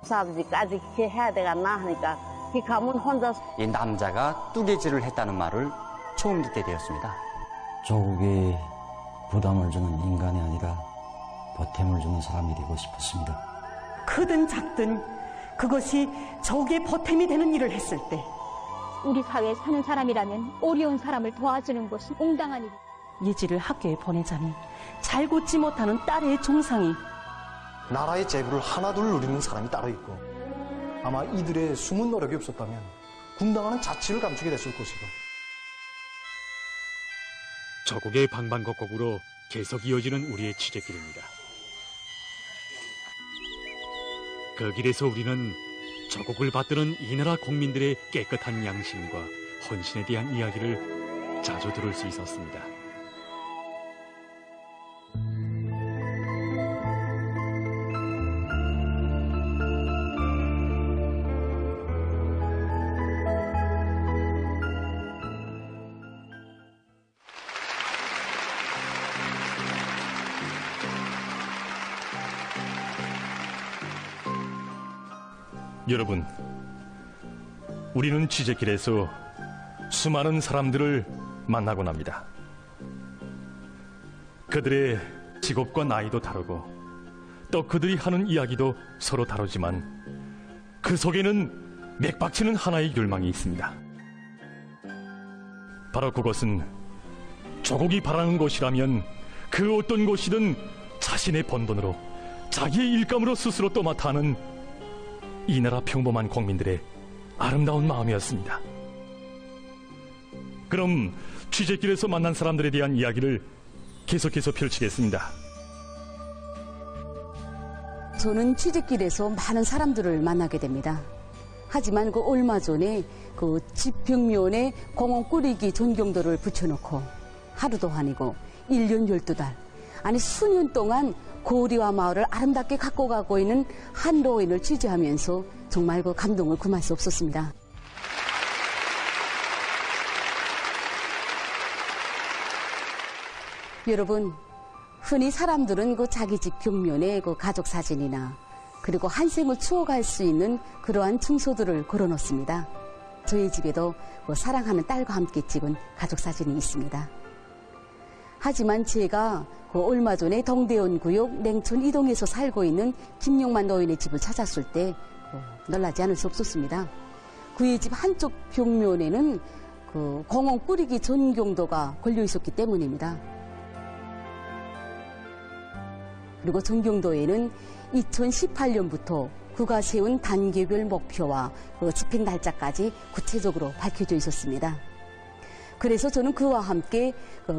아버지까지 해야 되겠나 하니까 이 가문 혼자. 이 남자가 뚜개질을 했다는 말을 처음 듣게 되었습니다. 조국에 부담을 주는 인간이 아니라 보탬을 주는 사람이 되고 싶었습니다. 크든 작든 그것이 조국의 보탬이 되는 일을 했을 때 우리 사회에 사는 사람이라면 어려운 사람을 도와주는 것이 응당한 일. 예지를 학교에 보내자니 잘 굳지 못하는 딸의 종상이 나라의 재부를 하나둘 누리는 사람이 따로 있고 아마 이들의 숨은 노력이 없었다면 군당하는 자취를 감추게 됐을 것이고 저국의 방방곡곡으로 계속 이어지는 우리의 취재길입니다. 그 길에서 우리는 저국을 받드는 이 나라 국민들의 깨끗한 양심과 헌신에 대한 이야기를 자주 들을 수 있었습니다. 여러분, 우리는 취재길에서 수많은 사람들을 만나곤 합니다. 그들의 직업과 나이도 다르고 또 그들이 하는 이야기도 서로 다르지만 그 속에는 맥박치는 하나의 열망이 있습니다. 바로 그것은 조국이 바라는 것이라면 그 어떤 곳이든 자신의 번돈으로 자기의 일감으로 스스로 떠맡아 하는 이 나라 평범한 국민들의 아름다운 마음이었습니다. 그럼 취재길에서 만난 사람들에 대한 이야기를 계속해서 펼치겠습니다. 저는 취재길에서 많은 사람들을 만나게 됩니다. 하지만 그 얼마 전에 그 집 벽면에 공원 꾸리기 전경도를 붙여놓고 하루도 아니고 1년 12달, 아니 수년 동안 고리와 마을을 아름답게 갖고 가고 있는 한 노인을 취재하면서 정말 그 감동을 금할 수 없었습니다. 여러분, 흔히 사람들은 그 자기 집 벽면에 그 가족 사진이나 그리고 한 생을 추억할 수 있는 그러한 증서들을 걸어놓습니다. 저희 집에도 그 사랑하는 딸과 함께 찍은 가족 사진이 있습니다. 하지만 제가 그 얼마 전에 동대원 구역 냉천 이동에서 살고 있는 김용만 노인의 집을 찾았을 때 놀라지 않을 수 없었습니다. 그의 집 한쪽 벽면에는 그 공원 꾸리기 전경도가 걸려 있었기 때문입니다. 그리고 전경도에는 2018년부터 그가 세운 단계별 목표와 그 집행 날짜까지 구체적으로 밝혀져 있었습니다. 그래서 저는 그와 함께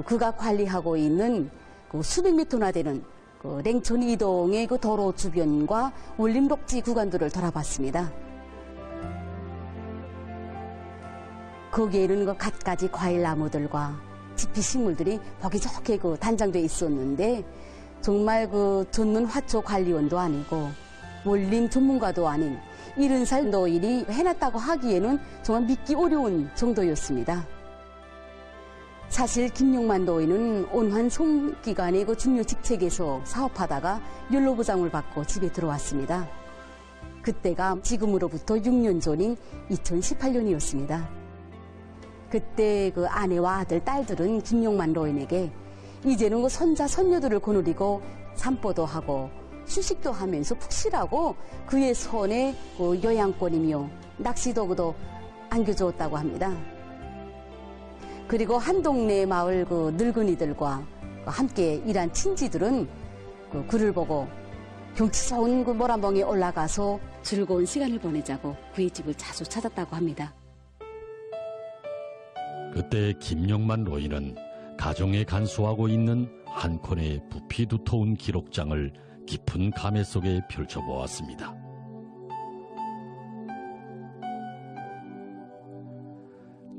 그가 관리하고 있는 그 수백 미터나 되는 그 냉천 이동의 그 도로 주변과 울림 녹지 구간들을 돌아봤습니다. 거기에는 그 갖가지 과일 나무들과 지피 식물들이 보기 좋게 그 단장돼 있었는데 정말 그 전문 화초 관리원도 아니고 원림 전문가도 아닌 70살 노인이 해놨다고 하기에는 정말 믿기 어려운 정도였습니다. 사실 김용만 노인은 온환 송기간의 그 중요 직책에서 사업하다가 연로부장을 받고 집에 들어왔습니다. 그때가 지금으로부터 6년 전인 2018년이었습니다. 그때 그 아내와 아들, 딸들은 김용만 노인에게 이제는 그 손자, 손녀들을 거느리고 산보도 하고 휴식도 하면서 푹 쉬라고 그의 손에 그 요양권이며 낚시도구도 안겨주었다고 합니다. 그리고 한 동네 마을 그 늙은이들과 함께 일한 친지들은 그 글을 보고 경치 좋은 그 모란봉에 올라가서 즐거운 시간을 보내자고 그의 집을 자주 찾았다고 합니다. 그때 김용만 노인은 가정에 간수하고 있는 한 콘의 부피 두터운 기록장을 깊은 감회 속에 펼쳐보았습니다.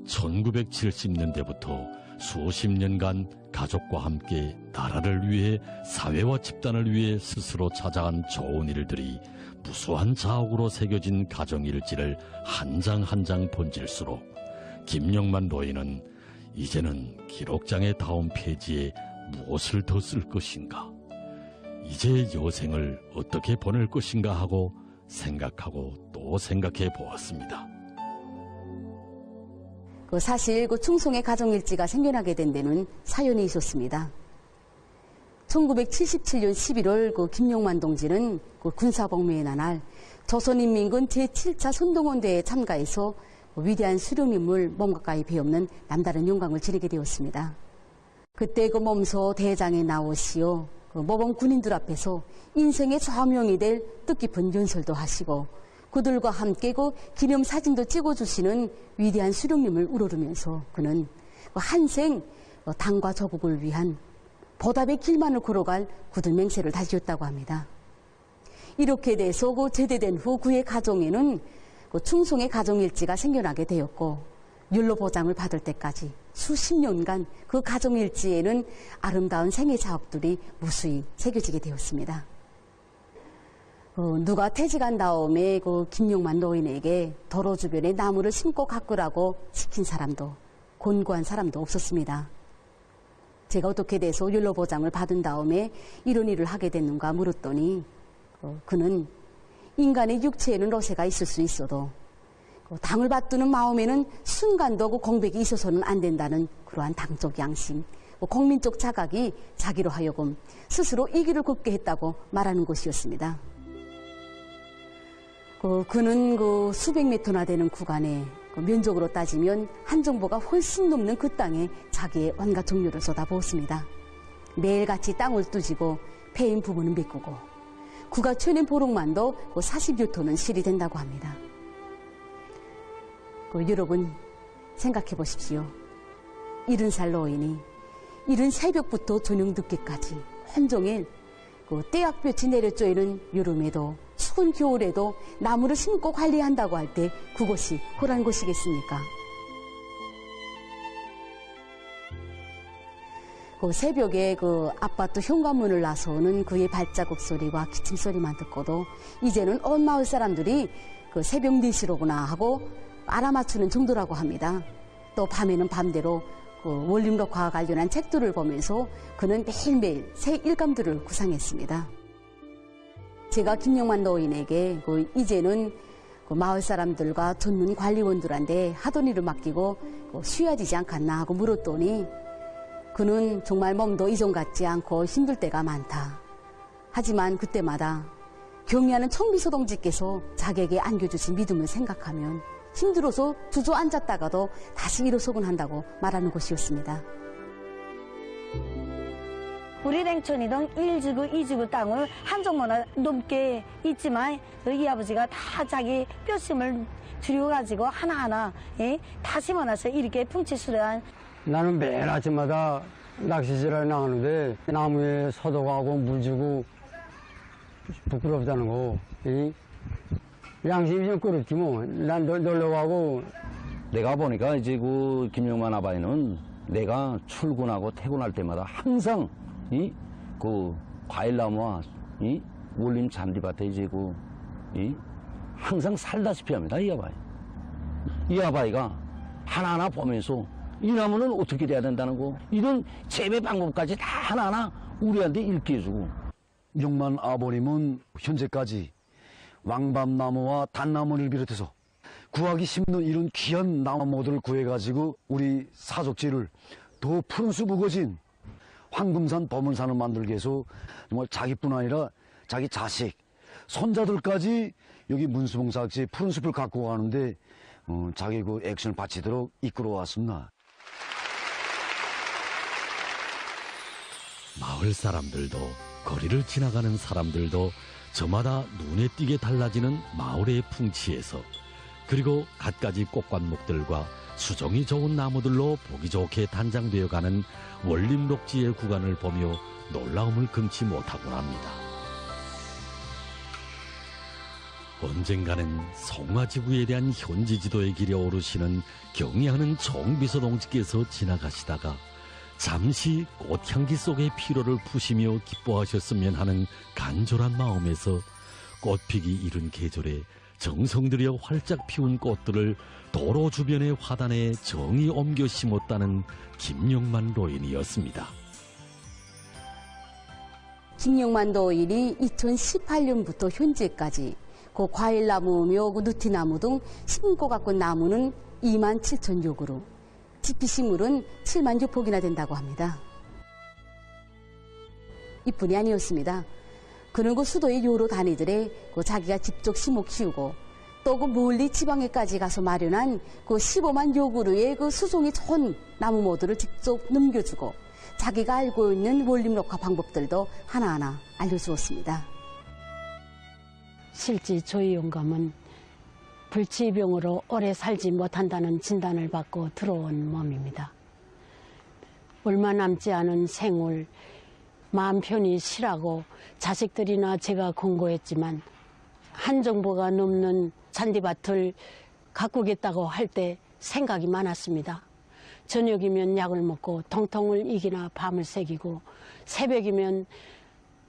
(1970년대부터) 수십 년간 가족과 함께 나라를 위해 사회와 집단을 위해 스스로 찾아간 좋은 일들이 무수한 자옥으로 새겨진 가정일지를 한 장 한 장 번질수록 김용만 노인은 이제는 기록장의 다음 페이지에 무엇을 더 쓸 것인가, 이제 여생을 어떻게 보낼 것인가 하고 생각하고 또 생각해 보았습니다. 사실 충송의 가정일지가 생겨나게 된 데는 사연이 있었습니다. 1977년 11월 김용만 동지는 군사복무의 나날 조선인민군 제7차 선동원대에 참가해서 위대한 수령님을 몸 가까이 배우는 남다른 영광을 지니게 되었습니다. 그때 몸소 대장에 나오시어 모범 군인들 앞에서 인생의 좌명이 될 뜻깊은 연설도 하시고 그들과 함께 기념사진도 찍어주시는 위대한 수령님을 우러르면서 그는 한생 당과 조국을 위한 보답의 길만을 걸어갈 굳은 맹세를 다지었다고 합니다. 이렇게 돼서 제대된 후 그의 가정에는 충송의 가정일지가 생겨나게 되었고 율로보장을 받을 때까지 수십 년간 그 가정일지에는 아름다운 생애 자업들이 무수히 새겨지게 되었습니다. 누가 퇴직한 다음에 김용만 노인에게 도로 주변에 나무를 심고 가꾸라고 시킨 사람도 권고한 사람도 없었습니다. 제가 어떻게 돼서 율로보장을 받은 다음에 이런 일을 하게 됐는가 물었더니 그는 인간의 육체에는 로세가 있을 수 있어도 당을 받드는 마음에는 순간도 공백이 있어서는 안 된다는 그러한 당적 양심, 국민적 자각이 자기로 하여금 스스로 이 길을 걷게 했다고 말하는 것이었습니다. 그는 수백 미터나 되는 구간에 면적으로 따지면 한정보가 훨씬 넘는 그 땅에 자기의 온갖 정열을 쏟아부었습니다. 매일같이 땅을 뚜지고 패인 부분은 메꾸고 그가 쳐낸 보록만도 40여 톤은 실이 된다고 합니다. 여러분 생각해 보십시오. 70살 노인이 이른 새벽부터 저녁 늦게까지 온종일 떼약볕이 내려쪼이는 여름에도 추운 겨울에도 나무를 심고 관리한다고 할 때 그것이 호란 것이겠습니까? 새벽에 아파트 현관문을 나서는 그의 발자국 소리와 기침 소리만 듣고도 이제는 온 마을 사람들이 새벽 4시로구나 하고 알아맞추는 정도라고 합니다. 또 밤에는 밤대로 원림록과 관련한 책들을 보면서 그는 매일매일 새 일감들을 구상했습니다. 제가 김용만 노인에게 이제는 마을 사람들과 전문 관리원들한테 하던 일을 맡기고 쉬어야 되지 않겠나 하고 물었더니 그는 정말 몸도 이전 같지 않고 힘들 때가 많다. 하지만 그때마다 경의하는 청비서 동지께서 자기에게 안겨주신 믿음을 생각하면 힘들어서 주저앉았다가도 다시 일어서곤 한다고 말하는 것이었습니다. 우리 냉천이동 1지구, 2지구 땅을 한정모나 넘게 있지만 이 아버지가 다 자기 뼈심을 들여가지고 하나하나 다 심어놔서 이렇게 풍치수려한. 나는 매일 아침마다 낚시질을 나가는데 나무에 서도가고 물 주고 부끄럽다는 거. 양심이 좀 그렇지 뭐. 난 놀러 가고. 내가 보니까 이제 김용만 아바이는 내가 출근하고 퇴근할 때마다 항상 과일나무와 원림 잔디밭에 이제 항상 살다시피 합니다. 이 아바이. 이 아바이가 하나하나 보면서 이 나무는 어떻게 돼야 된다는 거, 이런 재배 방법까지 다 하나하나 우리한테 일깨워주고. 용만 아버님은 현재까지 왕밤나무와 단나무를 비롯해서 구하기 힘든 이런 귀한 나무들을 구해가지고 우리 사족지를 더 푸른 숲 우거진 황금산 범은산을 만들기 위해서 정말 자기뿐 아니라 자기 자식, 손자들까지 여기 문수봉사학지 푸른 숲을 갖고 가는데 자기 액션을 바치도록 이끌어왔습니다. 마을 사람들도 거리를 지나가는 사람들도 저마다 눈에 띄게 달라지는 마을의 풍치에서, 그리고 갖가지 꽃관목들과 수종이 좋은 나무들로 보기 좋게 단장되어가는 원림록지의 구간을 보며 놀라움을 금치 못하곤 합니다. 언젠가는 송화지구에 대한 현지 지도의 길에 오르시는 경의하는 총비서동지께서 지나가시다가 잠시 꽃향기 속의 피로를 푸시며 기뻐하셨으면 하는 간절한 마음에서 꽃피기 이른 계절에 정성 들여 활짝 피운 꽃들을 도로 주변의 화단에 정이 옮겨 심었다는 김용만 노인이었습니다. 김용만 노인이 2018년부터 현재까지 그 과일나무며 그 누티나무 등 심고 가꾼 나무는 27,000요구로, 지피식물은 76폭이나 된다고 합니다. 이뿐이 아니었습니다. 그는 그 수도의 여러 단위들에 그 자기가 직접 심어 키우고 또 그 멀리 지방에까지 가서 마련한 그 15만 요구르의 그 수종이 좋은 나무 모두를 직접 넘겨주고 자기가 알고 있는 원림 녹화 방법들도 하나하나 알려주었습니다. 실제 저희 영감은 불치병으로 오래 살지 못한다는 진단을 받고 들어온 몸입니다. 얼마 남지 않은 생을 마음 편히 쉬라고 자식들이나 제가 권고했지만 한 정보가 넘는 잔디밭을 가꾸겠다고 할 때 생각이 많았습니다. 저녁이면 약을 먹고 통통을 이기나 밤을 새기고 새벽이면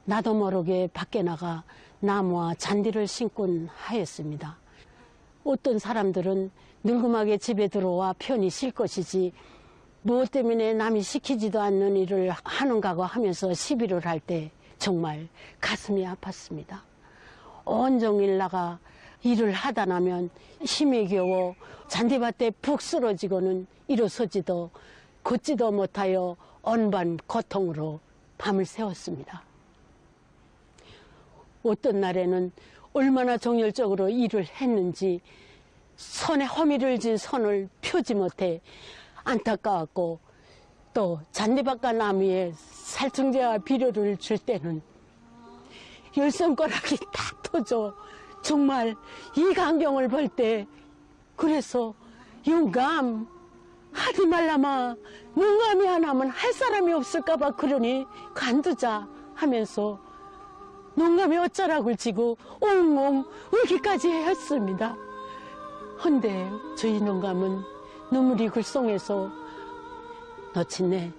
나도 모르게 밖에 나가 나무와 잔디를 심곤 하였습니다. 어떤 사람들은 늙음하게 집에 들어와 편히 쉴 것이지 무엇 때문에 남이 시키지도 않는 일을 하는가고 하면서 시비를 할 때 정말 가슴이 아팠습니다. 온종일 나가 일을 하다 나면 힘이 겨워 잔디밭에 푹 쓰러지고는 일어서지도 걷지도 못하여 온밤 고통으로 밤을 새웠습니다. 어떤 날에는 얼마나 정열적으로 일을 했는지 손에 허미를 진 손을 펴지 못해 안타까웠고, 또 잔디밭과 나무에 살충제와 비료를 줄 때는 열 손가락이 탁 터져 정말 이 광경을 볼 때 그래서 영감 하지 말라마, 눈감이 하나면 할 사람이 없을까봐 그러니 간두자 하면서 눈감이 어쩌라고 지고 엉엉 울기까지 했습니다. 헌데 저희 눈감은 눈물이 글썽해서 너친네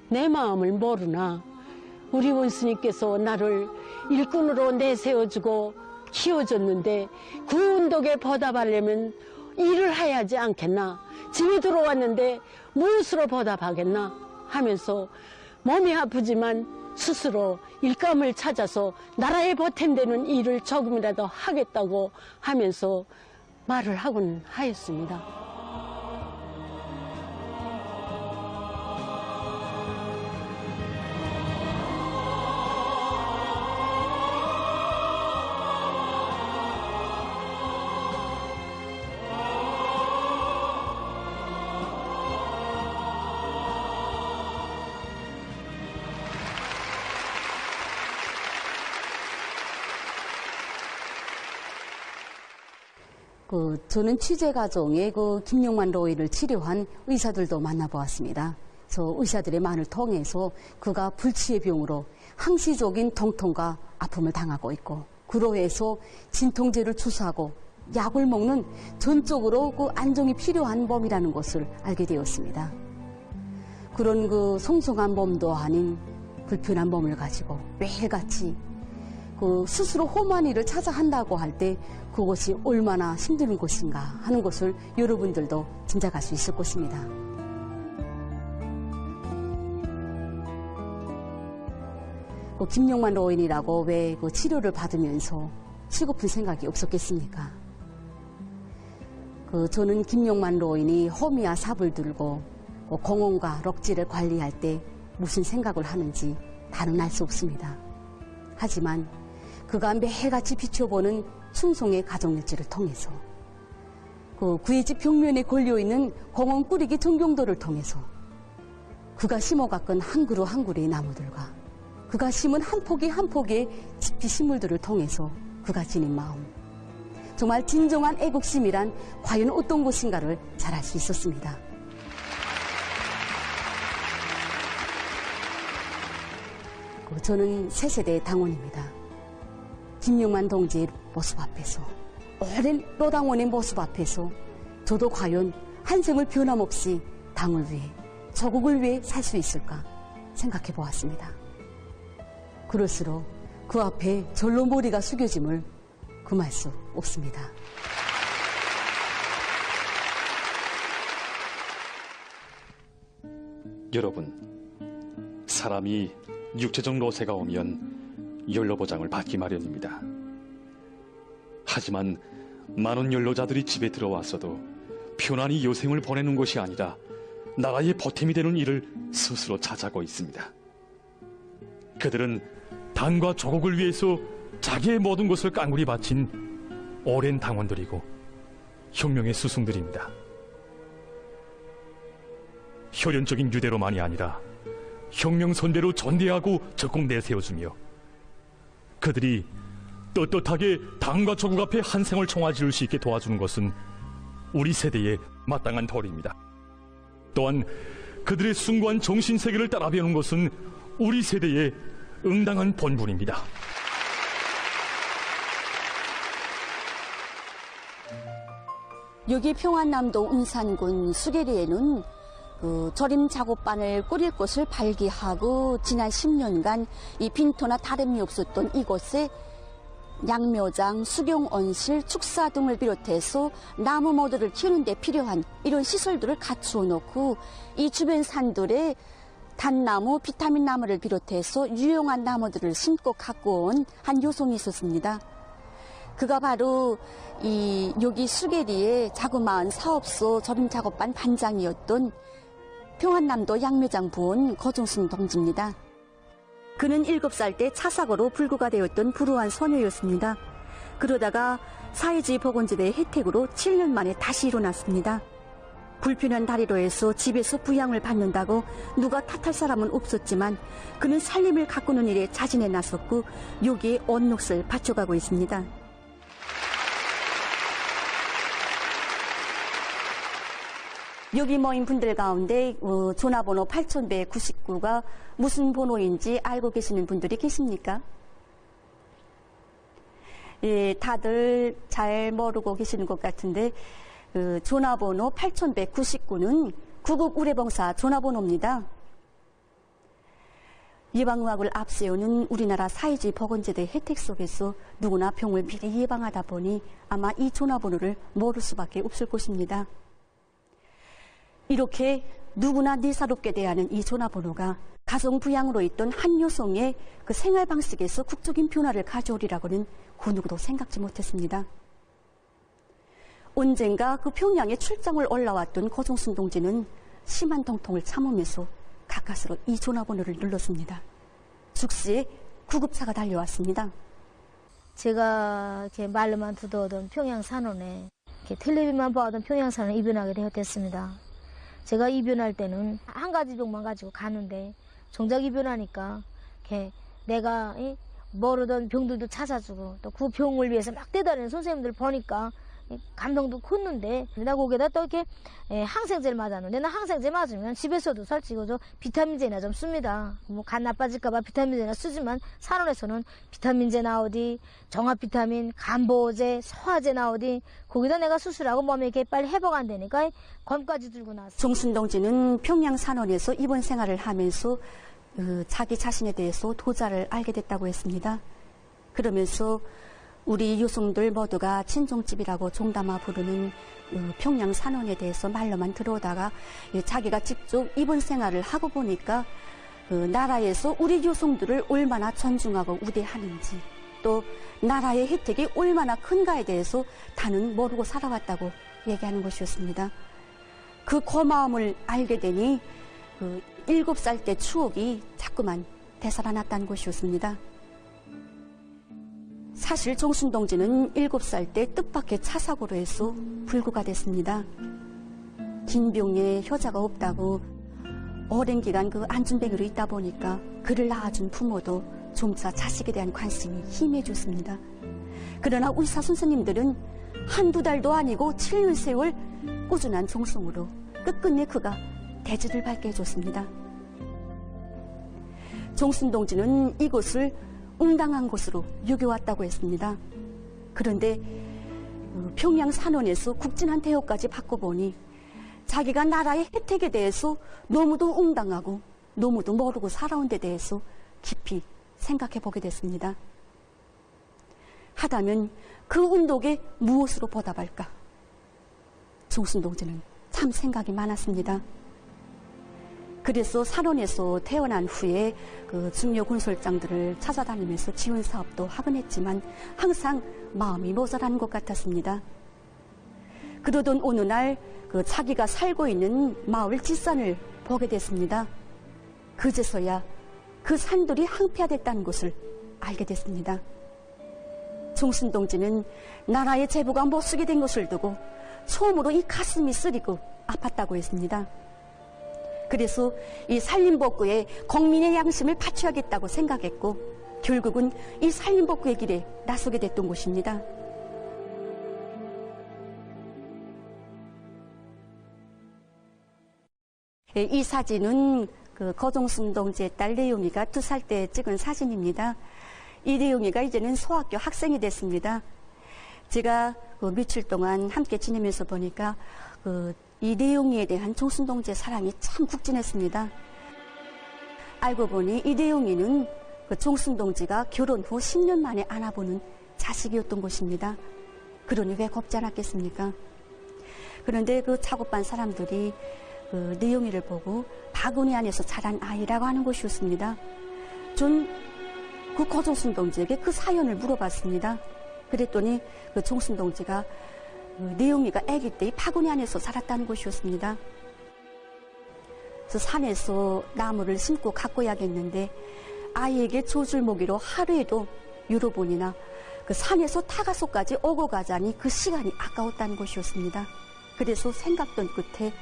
내 마음을 모르나 우리 원수님께서 나를 일꾼으로 내세워주고 키워줬는데 그 운덕에 보답하려면 일을 해야지 않겠나, 집에 들어왔는데 무엇으로 보답하겠나 하면서 몸이 아프지만 스스로 일감을 찾아서 나라에 보탬되는 일을 조금이라도 하겠다고 하면서 말을 하곤 하였습니다. 저는 취재 과정에 김용만 노인을 치료한 의사들도 만나보았습니다. 저 의사들의 말을 통해서 그가 불치의 병으로 항시적인 통통과 아픔을 당하고 있고, 그로 해서 진통제를 주사하고 약을 먹는 전적으로 안정이 필요한 몸이라는 것을 알게 되었습니다. 그런 송송한 몸도 아닌 불편한 몸을 가지고 매일같이 스스로 험한 일을 찾아 한다고 할 때 그것이 얼마나 힘든 것인가 하는 것을 여러분들도 짐작할 수 있을 것입니다. 김용만 노인이라고 왜 치료를 받으면서 쉬고픈 생각이 없었겠습니까? 저는 김용만 노인이 호미와 삽을 들고 공원과 럭지를 관리할 때 무슨 생각을 하는지 다는 알 수 없습니다. 하지만 그가 매일같이 비춰보는 충송의 가정일지를 통해서, 그의 집 벽면에 걸려있는 공원 꾸리기 전경도를 통해서, 그가 심어가꾼 한 그루 한 그루의 나무들과 그가 심은 한 포기 한 포기의 지피 식물들을 통해서 그가 지닌 마음, 정말 진정한 애국심이란 과연 어떤 것인가를 잘 알 수 있었습니다. 저는 새세대 당원입니다. 김용만 동지의 모습 앞에서, 오랜 노당원의 모습 앞에서 저도 과연 한 생을 변함없이 당을 위해, 조국을 위해 살 수 있을까 생각해 보았습니다. 그럴수록 그 앞에 절로 머리가 숙여짐을 금할 수 없습니다. 여러분, 사람이 육체적 노쇠가 오면 연로보장을 받기 마련입니다. 하지만 많은 연로자들이 집에 들어왔어도 편안히 요생을 보내는 것이 아니라 나라의 보탬이 되는 일을 스스로 찾아가고 있습니다. 그들은 당과 조국을 위해서 자기의 모든 것을 깡그리 바친 오랜 당원들이고 혁명의 스승들입니다. 혈연적인 유대로만이 아니라 혁명 선대로 전대하고 적극 내세워주며 그들이 떳떳하게 당과 조국 앞에 한 생을 청화지을 수 있게 도와주는 것은 우리 세대의 마땅한 도리입니다. 또한 그들의 숭고한 정신세계를 따라 배우는 것은 우리 세대의 응당한 본분입니다. 여기 평안남도 운산군 수계리에는 절임 작업반을 꾸릴 곳을 발기하고 지난 10년간 이 빈터나 다름이 없었던 이곳에 양묘장, 수경언실, 축사 등을 비롯해서 나무 모들을 키우는 데 필요한 이런 시설들을 갖추어 놓고 이 주변 산들에 단나무, 비타민 나무를 비롯해서 유용한 나무들을 심고 갖고 온 한 요송이 있었습니다. 그가 바로 여기 수계리의 자그마한 사업소 절임 작업반 반장이었던 평안남도 양묘장 부원 거종순 동지입니다. 그는 7살 때 차사고로 불구가 되었던 불우한 소녀였습니다. 그러다가 사회주의 복원제도의 혜택으로 7년 만에 다시 일어났습니다. 불편한 다리로 해서 집에서 부양을 받는다고 누가 탓할 사람은 없었지만 그는 살림을 가꾸는 일에 자진해 나섰고 여기에 온 몫을 바쳐가고 있습니다. 여기 모인 분들 가운데 전화번호 8199가 무슨 번호인지 알고 계시는 분들이 계십니까? 예, 다들 잘 모르고 계시는 것 같은데 전화번호 8199는 구급 의료봉사 전화번호입니다. 예방의학을 앞세우는 우리나라 사회주의 보건제도의 혜택 속에서 누구나 병을 미리 예방하다 보니 아마 이 전화번호를 모를 수밖에 없을 것입니다. 이렇게 누구나 예사롭게 대하는 이 전화번호가 가정부양으로 있던 한 여성의 그 생활 방식에서 국적인 변화를 가져오리라고는 그 누구도 생각지 못했습니다. 언젠가 그 평양에 출장을 올라왔던 거종순 동지는 심한 통통을 참으면서 가까스로 이 전화번호를 눌렀습니다. 즉시 구급차가 달려왔습니다. 제가 이렇게 말로만 듣던 평양산원에 이렇게 텔레비만 봐오던 평양산원에 입원하게 되었습니다. 제가 입원할 때는 한 가지 병만 가지고 가는데 정작 입원하니까 이렇게 내가 모르던 병들도 찾아주고 또 그 병을 위해서 막 뛰어다니는 선생님들 보니까 감동도 컸는데 나 거기다 또 이렇게 항생제를 맞았는데 나 항생제 맞으면 집에서도 솔직히 비타민제나 좀 씁니다. 뭐 간 나빠질까봐 비타민제나 쓰지만 산원에서는 비타민제 나오디 정합 비타민, 간보제, 소화제 나오디 거기다 내가 수술하고 몸에 이렇게 빨리 회복 안 되니까 검까지 들고 나왔어요. 종순 동지는 평양 산원에서 입원 생활을 하면서 자기 자신에 대해서 도자를 알게 됐다고 했습니다. 그러면서 우리 유송들 모두가 친종집이라고 종담아 부르는 평양 산원에 대해서 말로만 들어오다가 자기가 직접 입원 생활을 하고 보니까 나라에서 우리 유송들을 얼마나 존중하고 우대하는지 또 나라의 혜택이 얼마나 큰가에 대해서 다는 모르고 살아왔다고 얘기하는 것이었습니다. 그 고마움을 알게 되니 7살 때 추억이 자꾸만 되살아났다는 것이었습니다. 사실 종순 동지는 7살 때 뜻밖의 차사고로 해서 불구가 됐습니다. 긴 병에 효자가 없다고 오랜 기간 그 안준뱅이로 있다 보니까 그를 낳아준 부모도 점차 자식에 대한 관심이 희미해졌습니다. 그러나 의사 선생님들은 한두 달도 아니고 7년 세월 꾸준한 종송으로 끝끝내 그가 대지를 밝게 해줬습니다. 종순 동지는 이곳을 응당한 곳으로 여겨왔다고 했습니다. 그런데 평양 산원에서 국진한 대우까지 받고 보니 자기가 나라의 혜택에 대해서 너무도 응당하고 너무도 모르고 살아온 데 대해서 깊이 생각해 보게 됐습니다. 하다면 그 운동에 무엇으로 보답할까? 종순 동지는 참 생각이 많았습니다. 그래서 산원에서 태어난 후에 그 중요 군솔장들을 찾아다니면서 지원 사업도 하곤 했지만 항상 마음이 모자란 것 같았습니다. 그러던 어느 날 그 자기가 살고 있는 마을 뒷산을 보게 됐습니다. 그제서야 그 산들이 항폐화됐다는 것을 알게 됐습니다. 종순동지는 나라의 제보가 못 쓰게 된 것을 두고 처음으로 이 가슴이 쓰리고 아팠다고 했습니다. 그래서 이 산림복구에 국민의 양심을 바쳐야겠다고 생각했고 결국은 이 산림복구의 길에 나서게 됐던 것입니다. 이 사진은 그 거종순 동지의 딸 내용이가 2살 때 찍은 사진입니다. 이 내용이가 이제는 소학교 학생이 됐습니다. 제가 그 며칠 동안 함께 지내면서 보니까 이 내용이에 대한 종순 동지의 사랑이 참 국진했습니다. 알고 보니 이 내용이는 그 종순 동지가 결혼 후 10년 만에 안아보는 자식이었던 것입니다. 그러니 왜 곱지 않았겠습니까? 그런데 그 작업반 사람들이 그 내용이를 보고 바구니 안에서 자란 아이라고 하는 것이었습니다. 전 그 고종순 동지에게 그 사연을 물어봤습니다. 그랬더니 그 종순 동지가 그 내용이가 아기 때 이 바구니 안에서 자랐다는 것이었습니다. 그래서 산에서 나무를 심고 가꿔야겠는데 아이에게 조줄모기로 하루에도 여러 번이나 그 산에서 타가소까지 오고 가자니 그 시간이 아까웠다는 것이었습니다. 그래서 생각던 끝에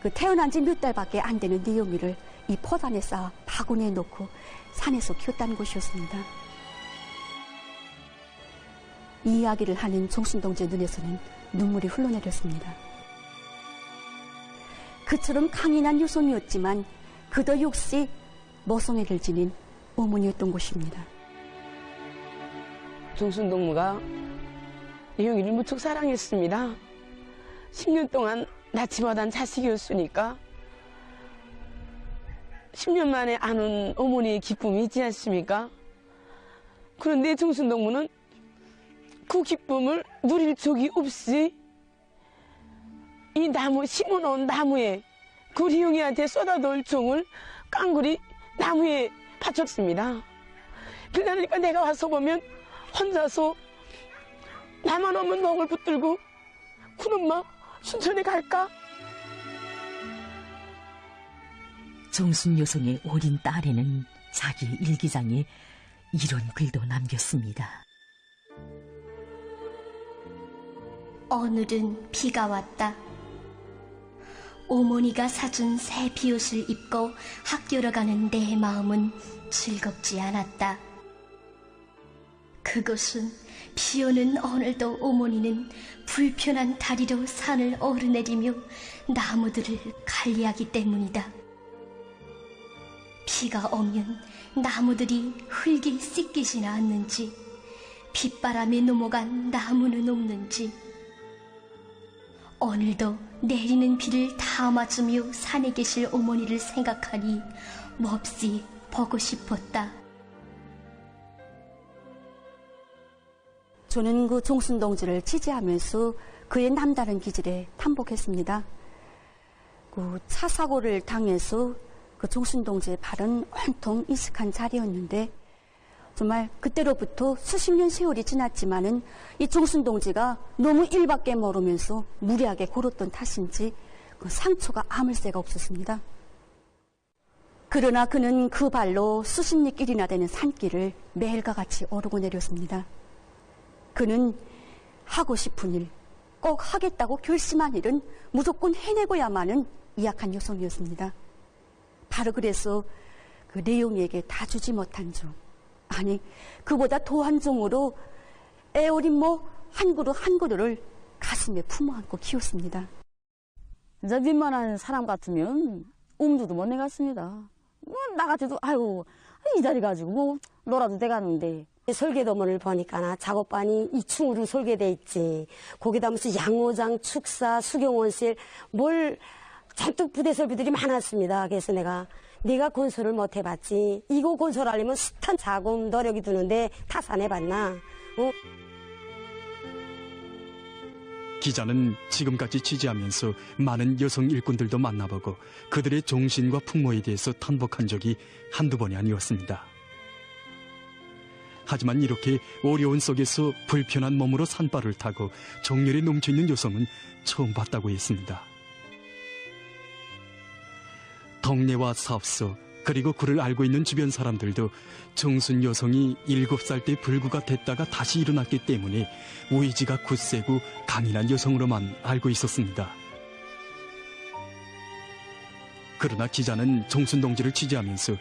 그 태어난 지 몇 달밖에 안 되는 내용이를 이 포단에 쌓아 바구니에 넣고 산에서 키웠다는 것이었습니다. 이 이야기를 하는 종순동지의 눈에서는 눈물이 흘러내렸습니다. 그처럼 강인한 여성이었지만 그도 역시 모성애를 지닌 어머니였던 것입니다. 종순동무가 내용이를 무척 사랑했습니다. 10년 동안 낳지 못한 자식이었으니까 10년 만에 아는 어머니의 기쁨이 있지 않습니까? 그런데 종순동무는 그 기쁨을 누릴 적이 없이 이 나무 심어놓은 나무에 그 리용이한테 쏟아놓을 종을 깡그리 나무에 바쳤습니다. 그러니까 내가 와서 보면 혼자서 나만 오면 목을 붙들고 그놈마 순천에 갈까? 종순 여성의 어린 딸에는 자기 일기장에 이런 글도 남겼습니다. 오늘은 비가 왔다. 어머니가 사준 새 비옷을 입고 학교로 가는 내 마음은 즐겁지 않았다. 그것은 비 오는 오늘도 어머니는 불편한 다리로 산을 오르내리며 나무들을 관리하기 때문이다. 비가 오면 나무들이 흙이 씻기지는 않는지, 빗바람에 넘어간 나무는 없는지, 오늘도 내리는 비를 다 맞으며 산에 계실 어머니를 생각하니 몹시 보고 싶었다. 저는 그 종순 동지를 취재하면서 그의 남다른 기질에 탐복했습니다. 그 차 사고를 당해서 그 종순 동지의 발은 온통 이식한 자리였는데 정말 그때로부터 수십 년 세월이 지났지만은 이 종순 동지가 너무 일밖에 모르면서 무리하게 걸었던 탓인지 그 상처가 아물 새가 없었습니다. 그러나 그는 그 발로 수십 리길이나 되는 산길을 매일과 같이 오르고 내렸습니다. 그는 하고 싶은 일, 꼭 하겠다고 결심한 일은 무조건 해내고야만은 이악한 여성이었습니다. 바로 그래서 그 내용에게 다 주지 못한 종, 아니 그보다 더한 종으로 애어린 한 그루 한 그루를 가슴에 품어안고 키웠습니다. 이제 웬만한 사람 같으면 엄두도 못 내갔습니다. 나 같아도 아유 이 자리 가지고 놀아도 돼가는데 설계도문을 보니까 작업반이 2층으로 설계돼 있지. 거기다 무슨 양호장, 축사, 수경원실 뭘 잔뜩 부대 설비들이 많았습니다. 그래서 내가 건설을 못 해봤지. 이거 건설하려면 숱한 자금 노력이 드는데 다 안 해봤나? 기자는 지금까지 취재하면서 많은 여성 일꾼들도 만나보고 그들의 정신과 풍모에 대해서 탐복한 적이 한두 번이 아니었습니다. 하지만 이렇게 어려운 속에서 불편한 몸으로 산발을 타고 정열이 넘쳐있는 여성은 처음 봤다고 했습니다. 동네와 사업소 그리고 그를 알고 있는 주변 사람들도 정순 여성이 7살 때 불구가 됐다가 다시 일어났기 때문에 의지가 굳세고 강인한 여성으로만 알고 있었습니다. 그러나 기자는 정순 동지를 취재하면서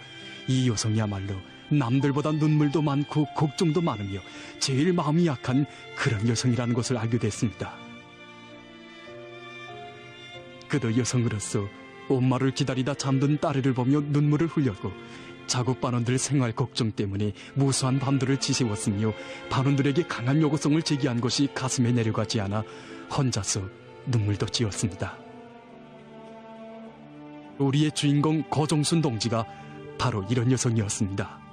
이 여성이야말로 남들보다 눈물도 많고 걱정도 많으며 제일 마음이 약한 그런 여성이라는 것을 알게 됐습니다. 그도 여성으로서 엄마를 기다리다 잠든 딸애를 보며 눈물을 흘렸고 자국 반원들 생활 걱정 때문에 무수한 밤들을 지새웠으며 반원들에게 강한 요구성을 제기한 것이 가슴에 내려가지 않아 혼자서 눈물도 지었습니다. 우리의 주인공 거정순 동지가 바로 이런 여성이었습니다.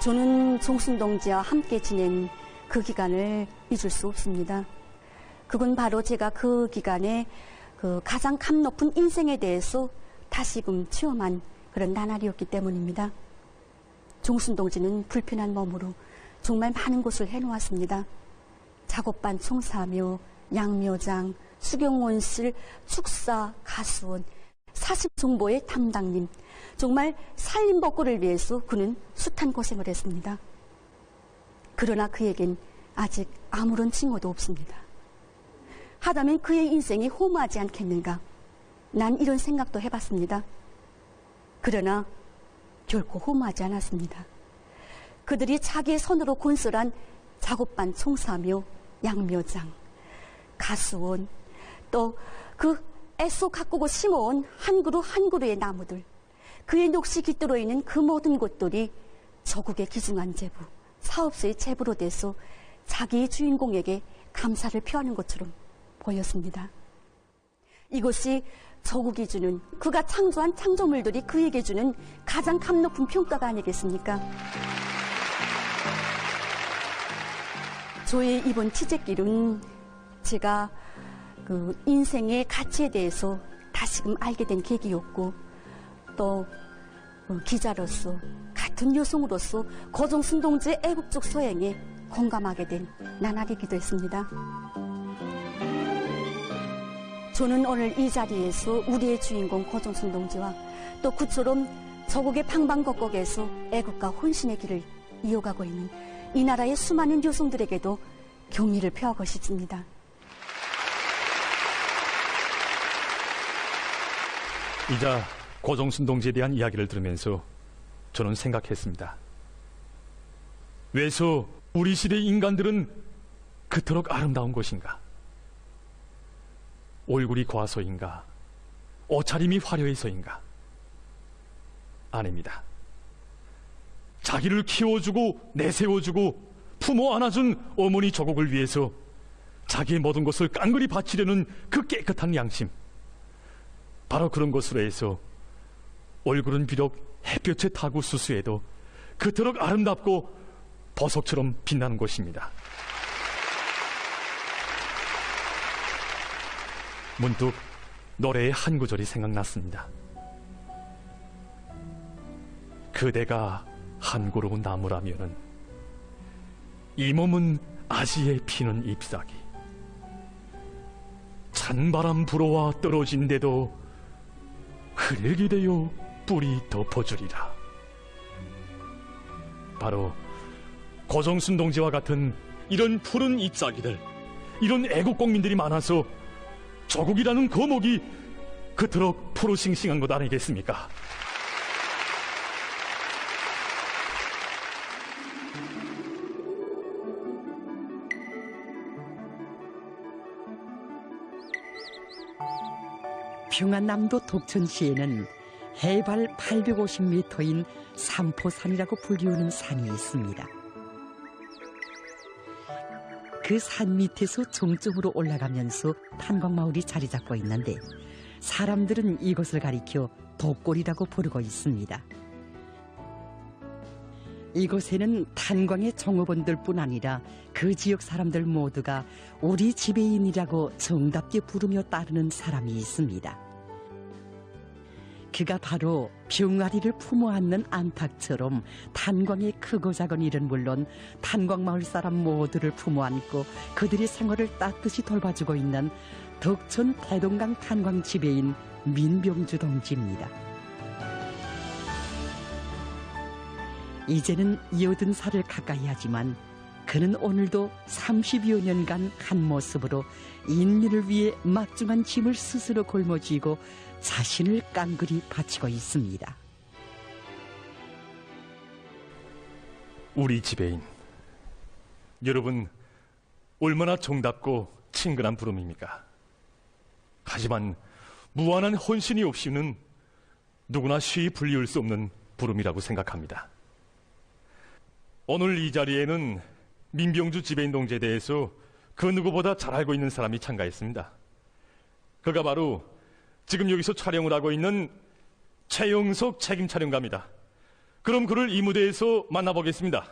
저는 정순 동지와 함께 지낸 그 기간을 잊을 수 없습니다. 그건 바로 제가 그 기간에 그 가장 감 높은 인생에 대해서 다시금 체험한 그런 나날이었기 때문입니다. 정순 동지는 불편한 몸으로 정말 많은 것을 해놓았습니다. 작업반 총사묘, 양묘장, 수경원실, 축사, 가수원, 사십정보의 담당님, 정말 살림복구를 위해서 그는 숱한 고생을 했습니다. 그러나 그에겐 아직 아무런 징후도 없습니다. 하다면 그의 인생이 허무하지 않겠는가? 난 이런 생각도 해봤습니다. 그러나 결코 허무하지 않았습니다. 그들이 자기의 손으로 건설한 작업반 총사묘, 양묘장, 가수원, 또 그 애써 가꾸고 심어온 한 그루 한 그루의 나무들, 그의 넋이 깃들어 있는 그 모든 것들이 저국의 귀중한 재부, 사업소의 재부로 돼서 자기의 주인공에게 감사를 표하는 것처럼 보였습니다. 이것이 저국이 주는, 그가 창조한 창조물들이 그에게 주는 가장 감 높은 평가가 아니겠습니까? 저의 이번 취재길은 제가 그 인생의 가치에 대해서 다시금 알게 된 계기였고, 또 기자로서, 같은 여성으로서 거정순 동지의 애국적 소행에 공감하게 된 나날이기도 했습니다. 저는 오늘 이 자리에서 우리의 주인공 거정순 동지와 또 그처럼 저국의 방방곡곡에서 애국과 혼신의 길을 이어가고 있는 이 나라의 수많은 여성들에게도 경의를 표하고 싶습니다. 이자 고정순 동지에 대한 이야기를 들으면서 저는 생각했습니다. 왜소 우리 시대 인간들은 그토록 아름다운 것인가? 얼굴이 고와서인가? 옷차림이 화려해서인가? 아닙니다. 자기를 키워주고 내세워주고 품어 안아준 어머니 조국을 위해서 자기의 모든 것을 깡그리 바치려는 그 깨끗한 양심, 바로 그런 것으로 해서 얼굴은 비록 햇볕에 타고 수수해도 그토록 아름답고 보석처럼 빛나는 것입니다. 문득 노래의 한 구절이 생각났습니다. 그대가 한고로 나무라면은 이 몸은 아지에 피는 잎사귀. 찬바람 불어와 떨어진데도 흙이 되어 뿌리 덮어주리라. 바로 고정순 동지와 같은 이런 푸른 잎사귀들, 이런 애국공민들이 많아서 조국이라는 거목이 그토록 푸르싱싱한 것 아니겠습니까? 평안남도 독천시에는 해발 850m인 삼포산이라고 불리우는 산이 있습니다. 그 산 밑에서 정점으로 올라가면서 탄광마을이 자리 잡고 있는데 사람들은 이곳을 가리켜 독골이라고 부르고 있습니다. 이곳에는 탄광의 종업원들뿐 아니라 그 지역 사람들 모두가 우리 지배인이라고 정답게 부르며 따르는 사람이 있습니다. 그가 바로 병아리를 품어 안는 안팎처럼 탄광의 크고 작은 일은 물론 탄광마을 사람 모두를 품어 안고 그들의 생활을 따뜻이 돌봐주고 있는 덕천 대동강 탄광 지배인 민병주 동지입니다. 이제는 80살을 가까이 하지만 그는 오늘도 30여 년간 한 모습으로 인민을 위해 막중한 짐을 스스로 걸머쥐고 자신을 깡그리 바치고 있습니다. 우리 지배인, 여러분 얼마나 정답고 친근한 부름입니까? 하지만 무한한 헌신이 없이는 누구나 쉬이 불리울 수 없는 부름이라고 생각합니다. 오늘 이 자리에는 민병주 지배인 동지에 대해서 그 누구보다 잘 알고 있는 사람이 참가했습니다. 그가 바로 지금 여기서 촬영을 하고 있는 최영석 책임 촬영가입니다. 그럼 그를 이 무대에서 만나보겠습니다.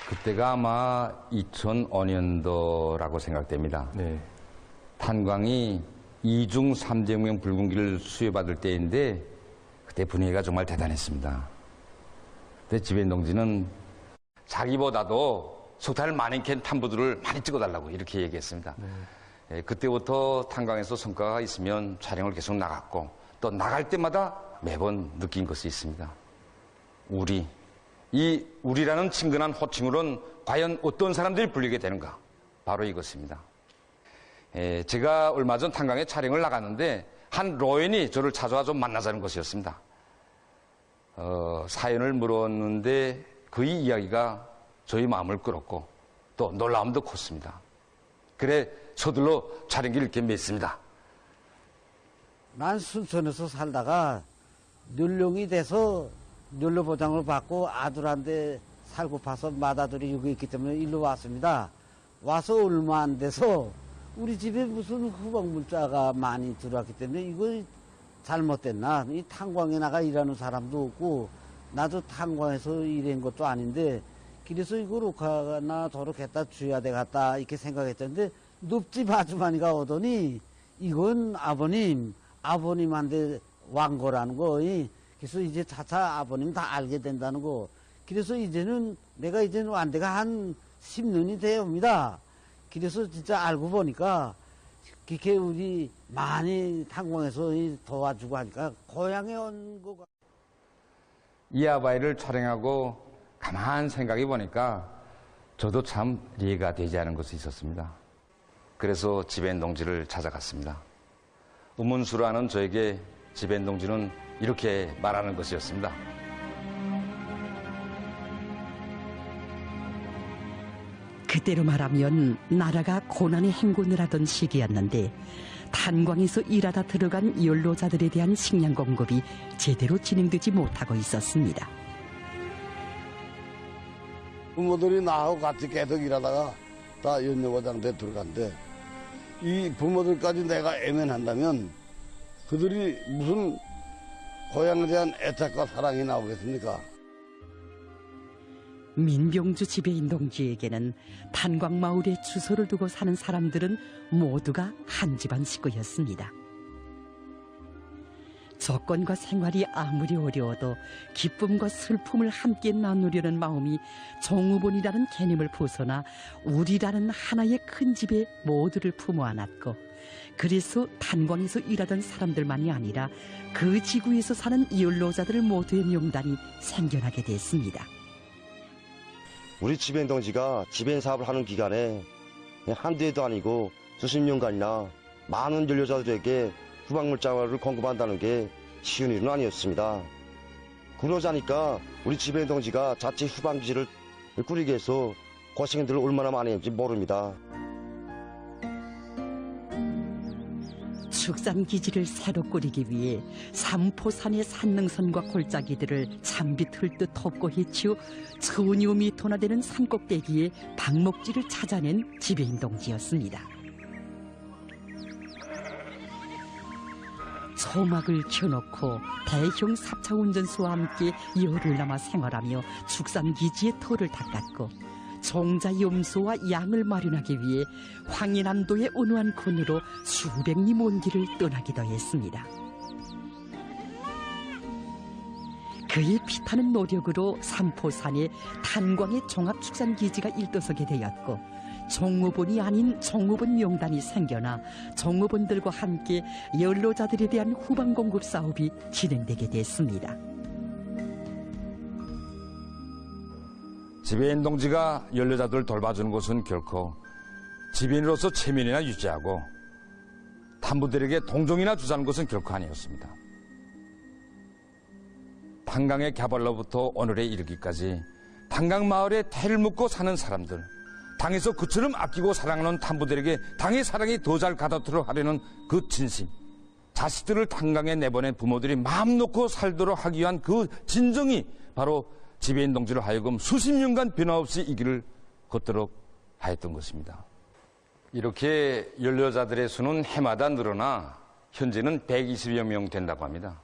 그때가 아마 2005년도라고 생각됩니다. 네. 탄광이 이중 3제명 붉은기를 수여받을 때인데 그때 분위기가 정말 대단했습니다. 그때 지배인 동지는 자기보다도 석탄을 많이 캔 탐부들을 많이 찍어달라고 이렇게 얘기했습니다. 예, 그때부터 탄광에서 성과가 있으면 촬영을 계속 나갔고 또 나갈 때마다 매번 느낀 것이 있습니다. 이 우리라는 친근한 호칭으로는 과연 어떤 사람들이 불리게 되는가? 바로 이것입니다. 제가 얼마 전 탄광에 촬영을 나갔는데 한 로엔이 저를 찾아와 좀 만나자는 것이었습니다. 사연을 물었는데 그의 이야기가 저희 마음을 끌었고 또 놀라움도 컸습니다. 그래 서둘러 촬영기를 이렇게 맸습니다. 난 순천에서 살다가 연령이 돼서 연료 보장을 받고 아들한테 살고 파서 맏아들이 여기 있기 때문에 일로 왔습니다. 와서 얼마 안 돼서 우리 집에 무슨 후방 물자가 많이 들어왔기 때문에 이거 잘못됐나? 이 탄광에 나가 일하는 사람도 없고 나도 탄광에서 일한 것도 아닌데 그래서 이거 록하나 저렇게 갖다 줘야 되겠다 이렇게 생각했는데 늪집 아주머니가 오더니 이건 아버님한테 왕거라는 거. 그래서 이제 차차 아버님 다 알게 된다는 거. 그래서 이제는 내가 이제는 완대가 한 10년이 되옵니다. 그래서 진짜 알고 보니까 그렇게 우리 많이 탄광에서 도와주고 하니까 고향에 온 거가. 이 아바이를 촬영하고 가만 생각해 보니까 저도 참 이해가 되지 않은 것이 있었습니다. 그래서 지배인 동지를 찾아갔습니다. 음문수라는 저에게 지배인 동지는 이렇게 말하는 것이었습니다. 그때로 말하면 나라가 고난의 행군을 하던 시기였는데 탄광에서 일하다 들어간 연로자들에 대한 식량 공급이 제대로 진행되지 못하고 있었습니다. 부모들이 나하고 같이 계속 일하다가 다 연료과장대 들어간대. 이 부모들까지 내가 애면한다면 그들이 무슨 고향에 대한 애착과 사랑이 나오겠습니까? 민병주 지배인 동지에게는 탄광마을에 주소를 두고 사는 사람들은 모두가 한 집안 식구였습니다. 조건과 생활이 아무리 어려워도 기쁨과 슬픔을 함께 나누려는 마음이 종업원이라는 개념을 벗어나 우리라는 하나의 큰 집에 모두를 품어 안았고, 그래서 탄광에서 일하던 사람들만이 아니라 그 지구에서 사는 연로자들 모두의 명단이 생겨나게 됐습니다. 우리 지배인 동지가 지배인 사업을 하는 기간에 한두 해도 아니고 수십 년간이나 많은 연료자들에게 후방물자를 공급한다는 게 쉬운 일은 아니었습니다. 그러자니까 우리 지배인 동지가 자체 후방기지를 꾸리기 위해서 고생들을 얼마나 많이 했는지 모릅니다. 축산기지를 새로 꾸리기 위해 삼포산의 산능선과 골짜기들을 잠비 틀듯 덮고 해치우 천여 미터나 되는 산꼭대기에 방목지를 찾아낸 지배인 동지였습니다. 소막을 켜놓고 대형 삽차 운전수와 함께 열흘 남아 생활하며 축산기지의 터를 닦았고, 종자 염소와 양을 마련하기 위해 황인암도의 온화한 군으로 수백 리 먼 길을 떠나기도 했습니다. 그의 피타는 노력으로 삼포산에 탄광의 종합축산기지가 일떠서게 되었고, 종업원이 아닌 종업원 명단이 생겨나 종업원들과 함께 연로자들에 대한 후방 공급 사업이 진행되게 됐습니다. 지배인 동지가 연료자들을 돌봐주는 것은 결코 지배인으로서 체면이나 유지하고 탄부들에게 동정이나 주자는 것은 결코 아니었습니다. 탄광의 개발로부터 오늘에 이르기까지 탄광 마을에 태를 묻고 사는 사람들, 당에서 그처럼 아끼고 사랑하는 탄부들에게 당의 사랑이 더 잘 가닿도록 하려는 그 진심, 자식들을 탄광에 내보낸 부모들이 마음 놓고 살도록 하기 위한 그 진정이 바로 지배인 동지를 하여금 수십 년간 변함없이 이 길을 걷도록 하였던 것입니다. 이렇게 연료자들의 수는 해마다 늘어나 현재는 120여 명 된다고 합니다.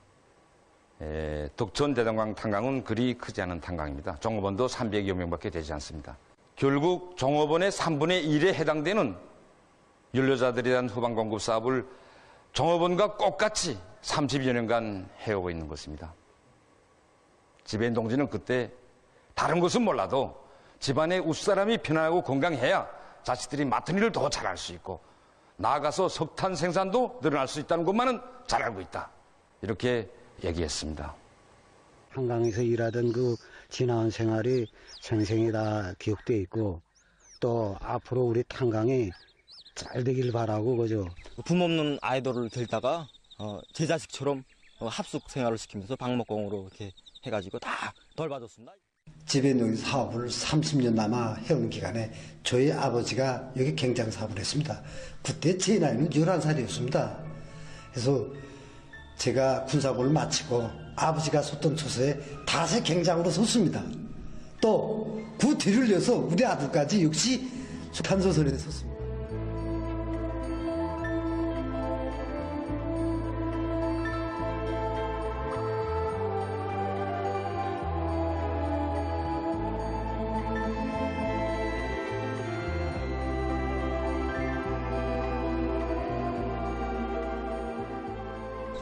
덕천 대동강 탄광은 그리 크지 않은 탄광입니다. 종업원도 300여 명밖에 되지 않습니다. 결국 종업원의 3분의 1에 해당되는 연료자들에 대한 후방 공급 사업을 종업원과 똑같이 30여 년간 해오고 있는 것입니다. 지배인 동지는 그때 다른 것은 몰라도 집안의 웃사람이 편안하고 건강해야 자식들이 맡은 일을 더 잘할 수 있고 나아가서 석탄 생산도 늘어날 수 있다는 것만은 잘 알고 있다. 이렇게 얘기했습니다. 한강에서 일하던 그 지나온 생활이 생생히 다 기억되어 있고, 또 앞으로 우리 탄광이 잘 되길 바라고 그죠. 부모 없는 아이들을 데리다가 제 자식처럼 합숙 생활을 시키면서 방목공으로 이렇게 해가지고 다 돌봐줬습니다. 지배인 사업을 30년 남아 해온 기간에 저희 아버지가 여기 갱장 사업을 했습니다. 그때 제 나이는 11살이었습니다. 그래서 제가 군사고를 마치고 아버지가 섰던 초소에 다시 갱장으로 섰습니다. 또 그 뒤를 이어서 우리 아들까지 역시 탄소선에 섰습니다.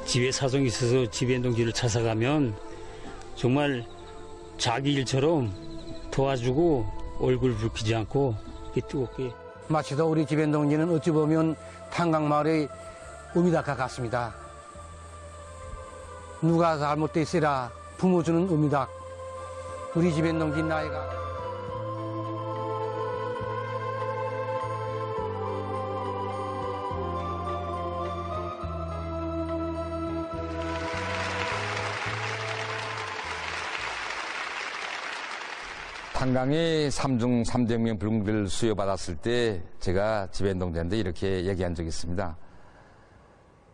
집에 사정이 있어서 지배인 동지를 찾아가면 정말 자기 일처럼 도와주고 얼굴 붉히지 않고 이렇게 뜨겁게. 마치도 우리 지배인 동지는 어찌 보면 탄광마을의 의미다가 같습니다. 누가 잘못돼 있으라 부모 주는 의미다. 우리 지배인 동지 나이가 탄광이 3중 300명 불공들 수여받았을 때 제가 지배인 동지한테 이렇게 얘기한 적이 있습니다.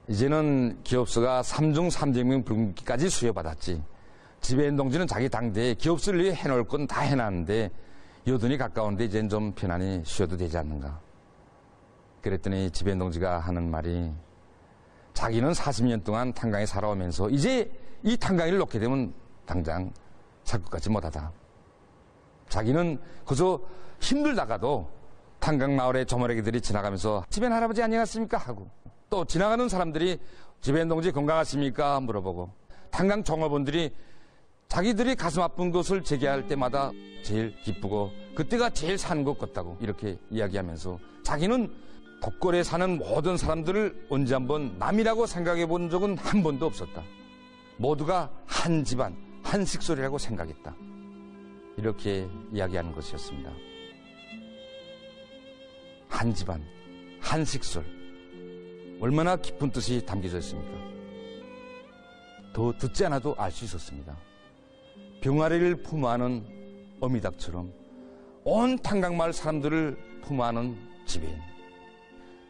이제는 기업소가 3중 300명 불공기까지 수여받았지. 지배인 동지는 자기 당대에 기업소를 위해 해놓을 건 다 해놨는데 여든이 가까운데 이제는 좀 편안히 쉬어도 되지 않는가. 그랬더니 지배인 동지가 하는 말이, 자기는 40년 동안 탄광에 살아오면서 이제 이 탄광을 놓게 되면 당장 살 것 같지 못하다. 자기는 그저 힘들다가도 탄강마을의 저머리기들이 지나가면서 집엔 할아버지 안녕하십니까 하고, 또 지나가는 사람들이 집엔 동지 건강하십니까 물어보고, 탄강 종업원들이 자기들이 가슴 아픈 것을 제기할 때마다 제일 기쁘고 그때가 제일 사는 것 같다고 이렇게 이야기하면서, 자기는 독거리에 사는 모든 사람들을 언제 한번 남이라고 생각해 본 적은 한 번도 없었다. 모두가 한 집안, 한 식솔이라고 생각했다. 이렇게 이야기하는 것이었습니다. 한 집안, 한 식솔. 얼마나 깊은 뜻이 담겨져 있습니까? 더 듣지 않아도 알 수 있었습니다. 병아리를 품어하는 어미닭처럼 온 탄강마을 사람들을 품어하는 지배인.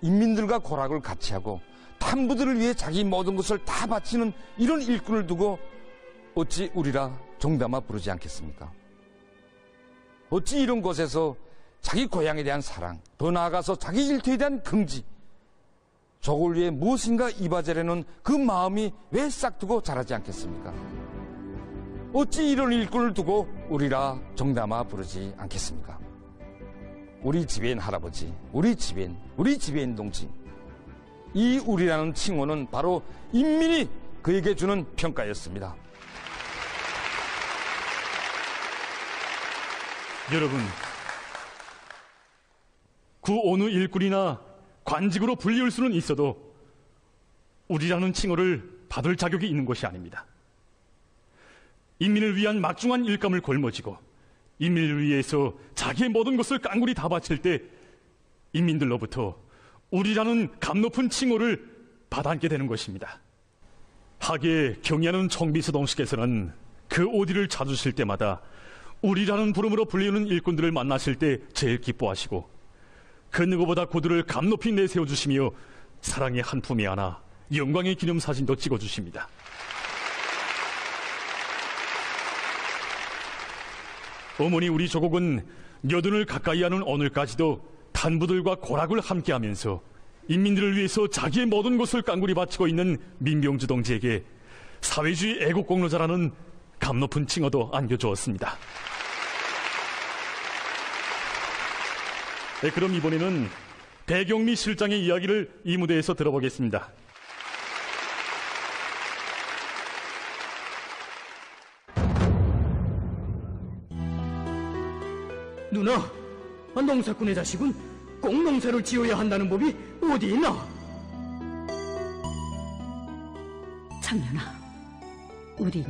인민들과 고락을 같이 하고 탄부들을 위해 자기 모든 것을 다 바치는 이런 일꾼을 두고 어찌 우리라 정담아 부르지 않겠습니까? 어찌 이런 곳에서 자기 고향에 대한 사랑, 더 나아가서 자기 일터에 대한 긍지, 저걸 위해 무엇인가 이바지하려는 그 마음이 왜 싹두고 자라지 않겠습니까? 어찌 이런 일꾼을 두고 우리라 정담아 부르지 않겠습니까? 우리 지배인 할아버지, 우리 지배인 동지. 이 우리라는 칭호는 바로 인민이 그에게 주는 평가였습니다. 여러분, 그 어느 일꾼이나 관직으로 불리울 수는 있어도 우리라는 칭호를 받을 자격이 있는 것이 아닙니다. 인민을 위한 막중한 일감을 걸머쥐고 인민을 위해서 자기의 모든 것을 깡굴이 다 바칠 때 인민들로부터 우리라는 감 높은 칭호를 받아안게 되는 것입니다. 하기에 경의하는 총비서동씨께서는 그 오디를 찾으실 때마다 우리라는 부름으로 불리우는 일꾼들을 만나실 때 제일 기뻐하시고, 그 누구보다 그들을 감 높이 내세워주시며 사랑의 한 품에 안아 영광의 기념사진도 찍어주십니다. 어머니 우리 조국은 여든을 가까이 하는 오늘까지도 탄부들과 고락을 함께하면서 인민들을 위해서 자기의 모든 것을 깡굴이 바치고 있는 민병주 동지에게 사회주의 애국공로자라는 감 높은 칭호도 안겨주었습니다. 네, 그럼 이번에는 배경미 실장의 이야기를 이 무대에서 들어보겠습니다. 누나, 농사꾼의 자식은 꼭 농사를 지어야 한다는 법이 어디 있나? 창년아, 우린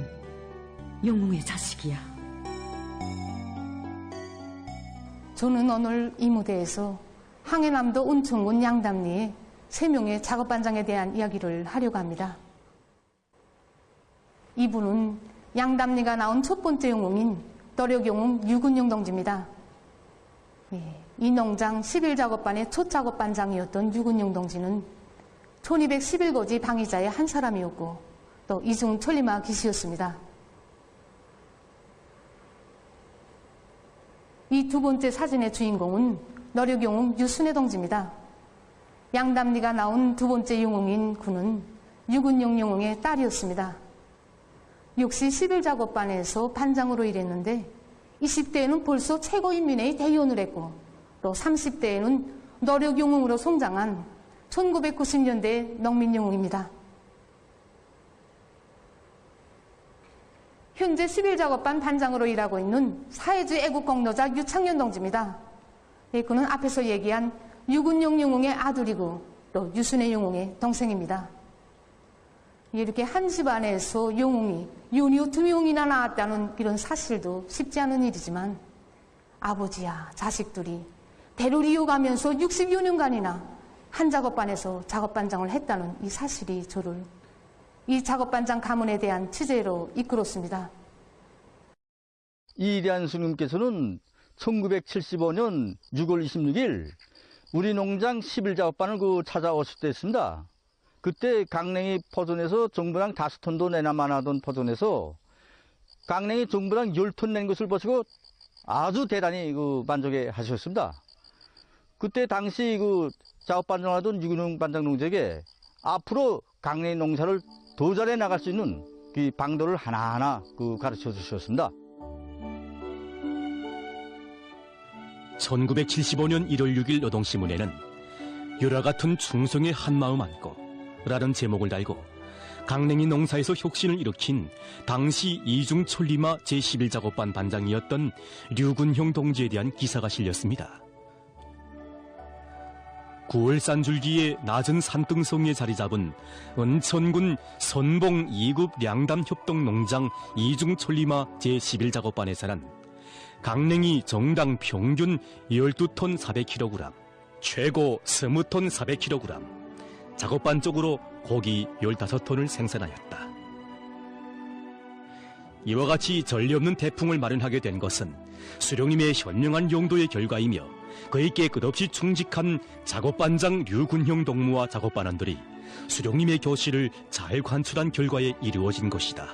영웅의 자식이야. 저는 오늘 이 무대에서 항해남도 운천군 양담리의 3명의 작업반장에 대한 이야기를 하려고 합니다. 이분은 양담리가 나온 첫 번째 영웅인 노력영웅 유근용 동지입니다. 이 농장 11작업반의 첫 작업반장이었던 유근용 동지는 1211거지 방위자의 한 사람이었고 또 이중 천리마 기시였습니다. 이 두 번째 사진의 주인공은 노력영웅 유순애 동지입니다. 양담리가 나온 두 번째 영웅인 그는 유근용 영웅의 딸이었습니다. 역시 11작업반에서 반장으로 일했는데 20대에는 벌써 최고인민회의 대의원을 했고 또 30대에는 노력영웅으로 성장한 1990년대 농민영웅입니다. 현재 11작업반 반장으로 일하고 있는 사회주의 애국공로자 유창년 동지입니다. 그는 앞에서 얘기한 유근용 영웅의 아들이고 또 유순애 영웅의 동생입니다. 이렇게 한 집안에서 영웅이 연이어 2명이나 나왔다는 이런 사실도 쉽지 않은 일이지만 아버지야 자식들이 대를 이어가면서 60여 년간이나 한 작업반에서 작업반장을 했다는 이 사실이 저를 이 작업반장 가문에 대한 취재로 이끌었습니다. 이리안 스님께서는 1975년 6월 26일 우리 농장 11작업반을 찾아오실 때 했습니다. 그때 강냉이 포존에서 정부당 5톤도 내나만 하던 포존에서 강냉이 정부당 10톤 낸 것을 보시고 아주 대단히 만족해 하셨습니다. 그때 당시 작업반장하던 유근용 반장 농장에게 앞으로 강냉이 농사를 더 잘해 나갈 수 있는 그 방도를 하나하나 가르쳐 주셨습니다. 1975년 1월 6일 노동신문에는 유라 같은 충성의 한마음 안고 라는 제목을 달고 강냉이 농사에서 혁신을 일으킨 당시 이중촌리마 제11작업반 반장이었던 류군형 동지에 대한 기사가 실렸습니다. 9월산 줄기의 낮은 산등성에 자리 잡은 은천군 선봉 2급 량담협동농장 이중촌리마 제11작업반에서는 강냉이 정당 평균 12톤 400kg, 최고 20톤 400kg, 작업반 쪽으로 고기 15톤을 생산하였다. 이와 같이 전례 없는 태풍을 마련하게 된 것은 수령님의 현명한 용도의 결과이며 그에게 끝없이 충직한 작업반장 류군형 동무와 작업반원들이 수령님의 교실을 잘 관철한 결과에 이루어진 것이다.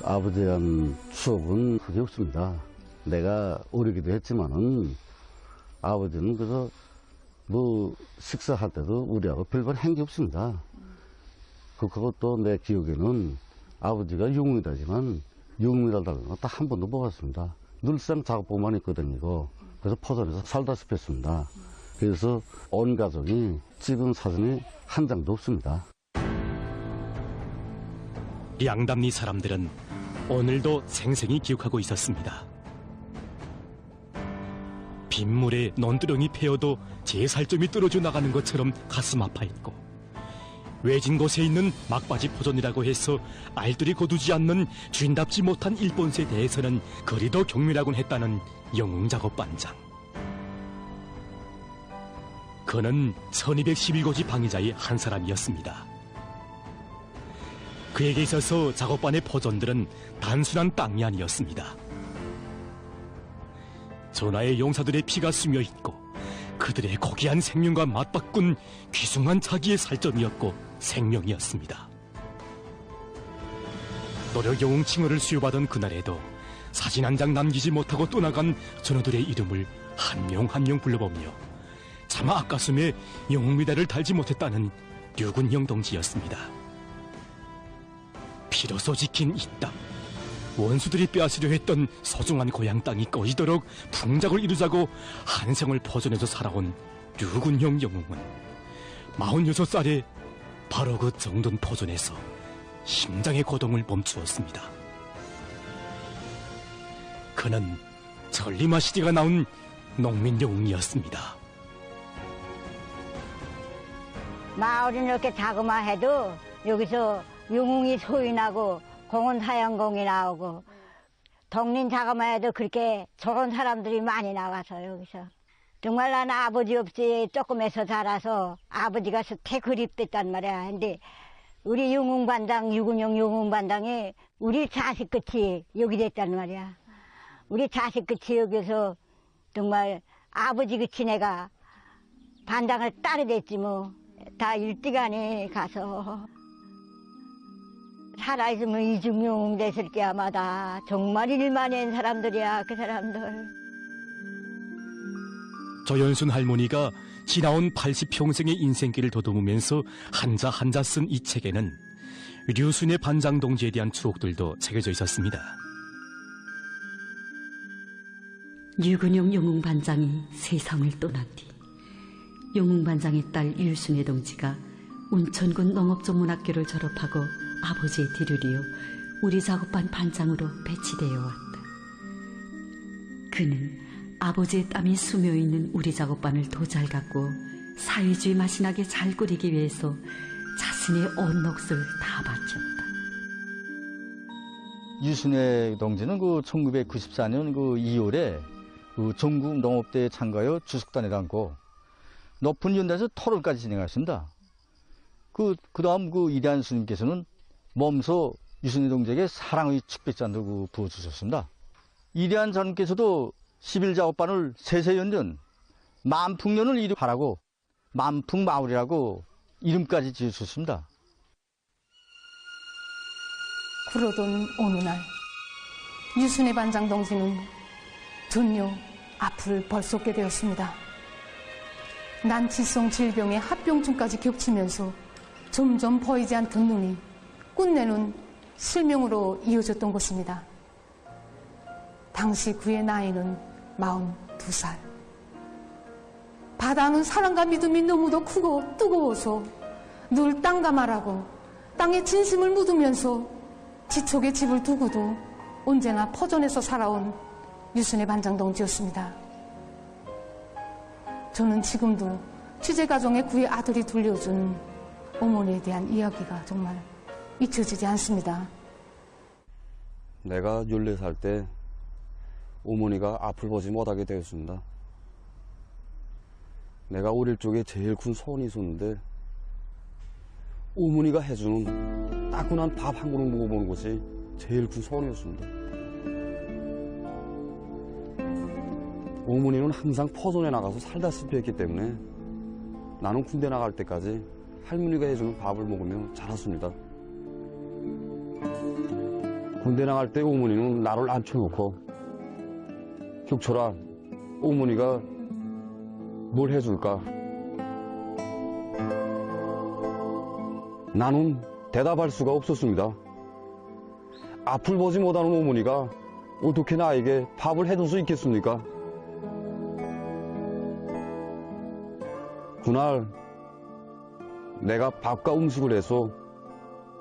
아버지에 대한 추억은 크게 없습니다. 내가 어리기도 했지만은 아버지는 그래서 식사할 때도 우리하고 별반 행기 없습니다. 그것도 내 기억에는 아버지가 영웅이라지만 영웅이라다는 건 딱 한 번도 못 봤습니다. 늘상 작업복만 입고 다니고 그래서 포선에서 살다시피 했습니다. 그래서 온 가족이 찍은 사진이 한 장도 없습니다. 량담리 사람들은 오늘도 생생히 기억하고 있었습니다. 빗물에 논두렁이 패여도 제 살점이 떨어져 나가는 것처럼 가슴 아파했고, 외진 곳에 있는 막바지 포전이라고 해서 알뜰히 거두지 않는 쥔답지 못한 일본세에 대해서는 그리도 경멸하곤 했다는 영웅작업반장. 그는 1211고지 방위자의 한 사람이었습니다. 그에게 있어서 작업반의 포전들은 단순한 땅이 아니었습니다. 전하의 용사들의 피가 스며있고 그들의 고귀한 생명과 맞바꾼 귀중한 자기의 살점이었고 생명이었습니다. 노력영웅 칭호를 수여받은 그날에도 사진 한 장 남기지 못하고 떠나간 전우들의 이름을 한 명 한 명 불러보며 차마 앞가슴에 영웅미달을 달지 못했다는 류군형 동지였습니다. 비로소 지킨 이 땅, 원수들이 빼앗으려 했던 소중한 고향 땅이 꺼지도록 풍작을 이루자고 한생을 포전해서 살아온 류군형 영웅은 46살에 바로 그 정든 포전에서 심장의 고동을 멈추었습니다. 그는 전리마 시대가 나온 농민 영웅이었습니다. 마을이 이렇게 자그마해도 여기서 영웅이 소인하고 공원 사양공이 나오고 동린 자그마해도 그렇게 좋은 사람들이 많이 나와서 여기서 정말 나는 아버지 없이 조금에서 자라서 아버지가 스태 그립됐단 말이야. 근데 우리 영웅반장 유근영 영웅반장이 우리 자식 끝이 여기 됐단 말이야. 우리 자식 끝이 여기서 정말 아버지 끝이 내가 반장을 따르 됐지 뭐. 다 일찌감치 가서 살아있으면 이중용 됐을 게 아마다 정말 일만한 사람들이야. 그 사람들. 조연순 할머니가 지나온 80평생의 인생길을 더듬으면서 한자 한자 쓴 이 책에는 류순의 반장 동지에 대한 추억들도 새겨져 있었습니다. 류근영 영웅반장이 세상을 떠난 뒤 영웅반장의 딸 유순의 동지가 운천군 농업전문학교를 졸업하고 아버지의 뒤를 이어 우리 작업반 반장으로 배치되어 왔다. 그는 아버지의 땀이 스며있는 우리 작업반을 더 잘 갖고 사회주의 맛이 나게 잘 꾸리기 위해서 자신의 온 몫을 다 바쳤다. 유순의 동지는 1994년 2월에 전국 농업대회에 참가하여 주석단에 담고 높은 연단에서 토론까지 진행하였습니다. 그 다음 이대한 스님께서는 몸소 유순의 동지에게 사랑의 축배잔도 부어주셨습니다. 이대한 장님께서도 11작업반을 세세연전 만풍년을 이루하라고 만풍마을이라고 이름까지 지으셨습니다. 그러던 어느 날 유순의 반장 동지는 전혀 앞을 벌쏟게 되었습니다. 난치성 질병의 합병증까지 겹치면서 점점 보이지 않던 눈이 끝내는 실명으로 이어졌던 것입니다. 당시 그의 나이는 42살. 바다는 사랑과 믿음이 너무도 크고 뜨거워서 늘 땅과 말하고 땅에 진심을 묻으면서 지척에 집을 두고도 언제나 퍼전에서 살아온 유순의 반장동지였습니다. 저는 지금도 취재과정에 그의 아들이 들려준 어머니에 대한 이야기가 정말 잊혀지지 않습니다. 내가 14살 때 어머니가 앞을 보지 못하게 되었습니다. 내가 어릴 적에 제일 큰 소원이 있었는데 어머니가 해주는 따끈한 밥 한 그릇 먹어보는 것이 제일 큰 소원이었습니다. 어머니는 항상 포전에 나가서 살다시피 했기 때문에 나는 군대 나갈 때까지 할머니가 해주는 밥을 먹으며 자랐습니다. 군대 나갈 때 어머니는 나를 앉혀놓고 혁철아, 어머니가 뭘 해줄까? 나는 대답할 수가 없었습니다. 앞을 보지 못하는 어머니가 어떻게 나에게 밥을 해줄 수 있겠습니까? 그날 내가 밥과 음식을 해서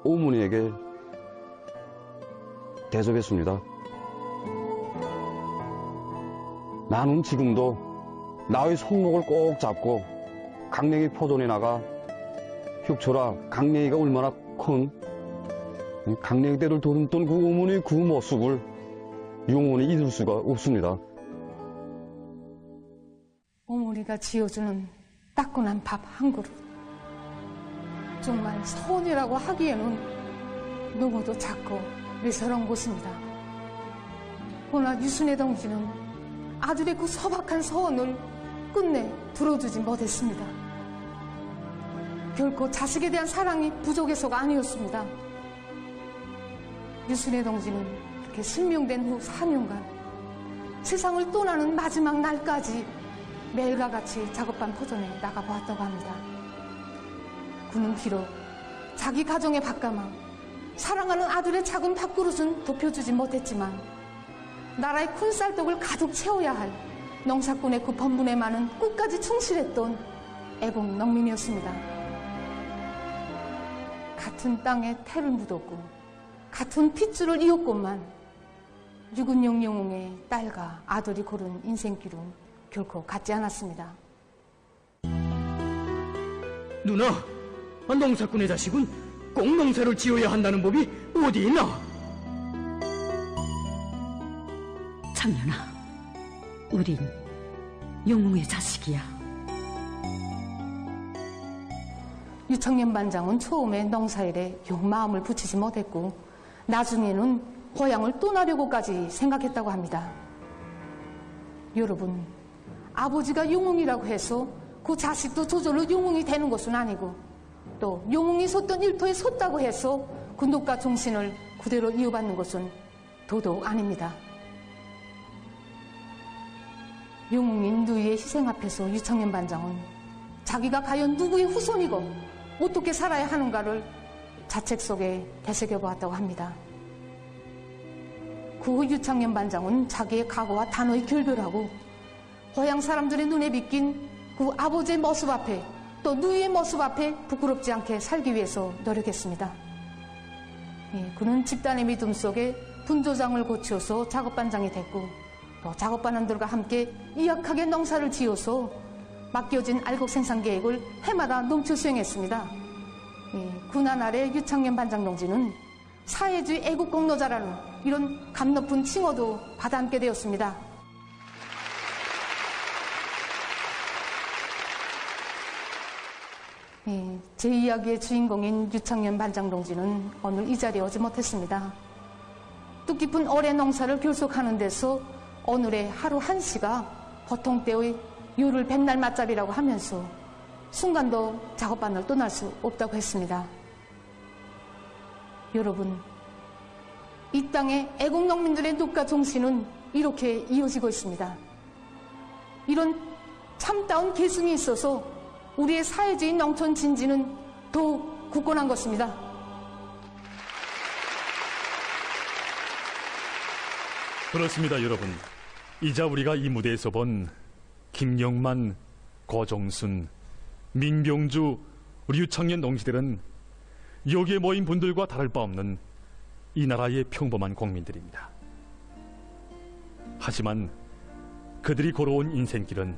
어머니에게 대접했습니다. 나는 지금도 나의 손목을 꼭 잡고 강냉이 포전에 나가 혁철아, 강냉이가 얼마나 큰 강냉이대를 더듬던 그 어머니의 그 모습을 영원히 잊을 수가 없습니다. 어머니가 지어주는 따끈한 밥 한 그릇. 정말 소원이라고 하기에는 너무도 작고 미스러운 곳입니다. 그러나 유순의 동지는 아들의 그 소박한 소원을 끝내 들어주지 못했습니다. 결코 자식에 대한 사랑이 부족해서가 아니었습니다. 유순의 동지는 이렇게 실명된 후 4년간 세상을 떠나는 마지막 날까지 매일과 같이 작업반 포전에 나가보았다고 합니다. 그는 비록 자기 가정의 밥가망, 사랑하는 아들의 작은 밥그릇은 덮여주지 못했지만 나라의 큰 쌀떡을 가득 채워야 할 농사꾼의 그 번분에만은 끝까지 충실했던 애국 농민이었습니다. 같은 땅에 태를 묻었고 같은 핏줄을 이었건만 유근영 영웅의 딸과 아들이 고른 인생길은 결코 같지 않았습니다. 누나, 농사꾼의 자식은 꼭 농사를 지어야 한다는 법이 어디 있나? 창년아, 우린 영웅의 자식이야. 유청년 반장은 처음에 농사일에 용 마음을 붙이지 못했고 나중에는 고향을 떠나려고까지 생각했다고 합니다. 여러분, 아버지가 영웅이라고 해서 그 자식도 저절로 영웅이 되는 것은 아니고 또 영웅이 섰던 일터에 섰다고 해서 그 녹과 정신을 그대로 이어받는 것은 더더욱 아닙니다. 영웅인 누이의 희생 앞에서 유청년 반장은 자기가 과연 누구의 후손이고 어떻게 살아야 하는가를 자책 속에 되새겨보았다고 합니다. 그 후 유창년 반장은 자기의 각오와 단호히 결별하고 고향 사람들의 눈에 비낀 그 아버지의 모습 앞에 또 누이의 모습 앞에 부끄럽지 않게 살기 위해서 노력했습니다. 그는 집단의 믿음 속에 분조장을 거쳐서 작업반장이 됐고 또 작업반원들과 함께 이악하게 농사를 지어서 맡겨진 알곡 생산 계획을 해마다 넘쳐 수행했습니다. 군안 아래 유창년 반장동지는 사회주의 애국 공로자라는 이런 감 높은 칭호도 받아안게 되었습니다. 제 이야기의 주인공인 유창년 반장동지는 오늘 이 자리에 오지 못했습니다. 뜻깊은 올해 농사를 결속하는 데서 오늘의 하루 1시가 보통 때의 요를 백날 맞잡이라고 하면서 순간도 작업반을 떠날 수 없다고 했습니다. 여러분, 이 땅의 애국 농민들의 눈과 정신은 이렇게 이어지고 있습니다. 이런 참다운 계승이 있어서 우리의 사회주의 농촌 진지는 더욱 굳건한 것입니다. 그렇습니다, 여러분. 이자 우리가 이 무대에서 본 김영만, 고종순, 민병주, 류창년 농지들은 여기에 모인 분들과 다를 바 없는 이 나라의 평범한 국민들입니다. 하지만 그들이 걸어온 인생길은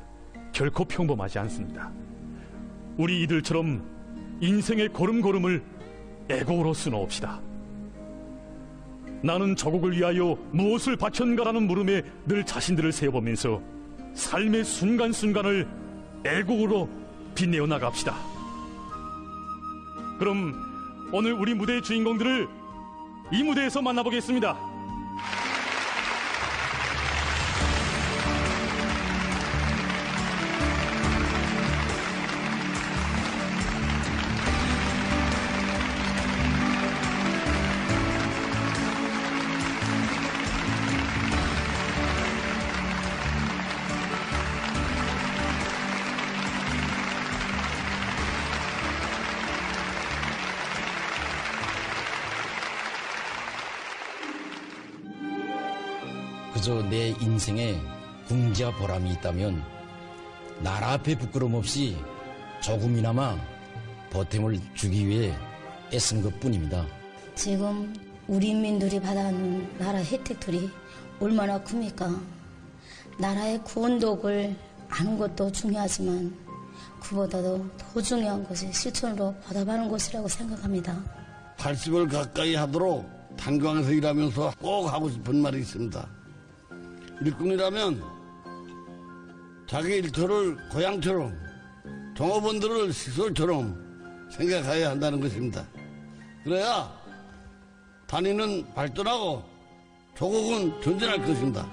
결코 평범하지 않습니다. 우리 이들처럼 인생의 걸음걸음을 애국으로 수놓읍시다. 나는 조국을 위하여 무엇을 바쳤는가라는 물음에 늘 자신들을 세워보면서 삶의 순간순간을 애국으로 빛내어 나갑시다. 그럼 오늘 우리 무대의 주인공들을 이 무대에서 만나보겠습니다. 그저 내 인생에 궁지와 보람이 있다면 나라 앞에 부끄럼 없이 조금이나마 보탬을 주기 위해 애쓴 것뿐입니다. 지금 우리 인민들이 받아오는 나라 혜택들이 얼마나 큽니까? 나라의 구원독을 아는 것도 중요하지만 그보다도 더 중요한 것이 실천으로 보답하는 것이라고 생각합니다. 80을 가까이 하도록 탄광에서 일하면서 꼭 하고 싶은 말이 있습니다. 일꾼이라면 자기 일터를 고향처럼, 종업원들을 시설처럼 생각해야 한다는 것입니다. 그래야 단위는 발전하고 조국은 전진할 것입니다.